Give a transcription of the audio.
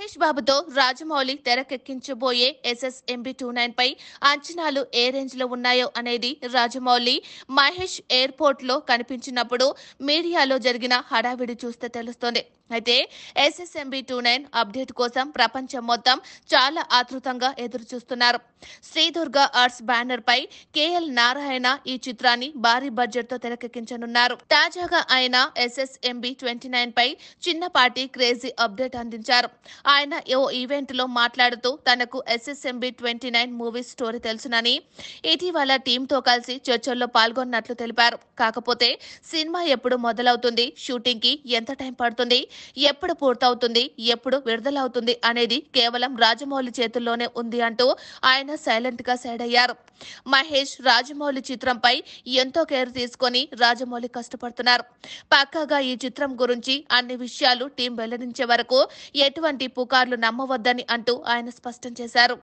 మహేష్ బాబుతో రాజమౌళి తెరకెక్కించబోయే SSMB29 పై అంచనాలు ఏ range లో ఉన్నాయో అనేది రాజమౌళి మహేష్ ఎయిర్పోర్ట్ లో కనిపించినప్పుడు మీడియాలో జరిగిన హడావిడి చూస్తే తెలుస్తోంది. అయితే SSMB29 అప్డేట్ కోసం ప్రపంచం మొత్తం చాలా ఆతృతంగా ఎదురుచూస్తున్నారు. శ్రీదుర్గ ఆర్ట్స్ బ్యానర్ పై KL నారాయణ ఈ చిత్రాన్ని భారీ బడ్జెట్ తో తెరకెక్కించనున్నారు. తాజాగా ఆయన SSMB29 పై చిన్నపాటి క్రేజీ అప్డేట్ అందించారు. ఆయన ఓ ఈవెంట్ లో మాట్లాడుతూ తనకు SSMB29 మూవీ స్టోరీ తెలుసునని, ఇటీవల టీంతో కలిసి చర్చల్లో పాల్గొన్నట్లు తెలిపారు. కాకపోతే సినిమా ఎప్పుడు మొదలవుతుంది, షూటింగ్ కి ఎంత టైం పడుతుంది, ఎప్పుడు పూర్తవుతుంది, ఎప్పుడు విడుదలవుతుంది అనేది కేవలం రాజమౌళి చేతుల్లోనే ఉంది అంటూ ఆయన సైలెంట్ గా సైడ్ అయ్యారు. మహేష్ రాజమౌళి చిత్రంపై ఎంతో కేర్ తీసుకొని రాజమౌళి కష్టపడుతున్నారు. పక్కాగా ఈ చిత్రం గురించి అన్ని విషయాలు టీం వెల్లడించే వరకు ఎటువంటి పుకార్లు నమ్మవద్దని అంటూ ఆయన స్పష్టం చేశారు.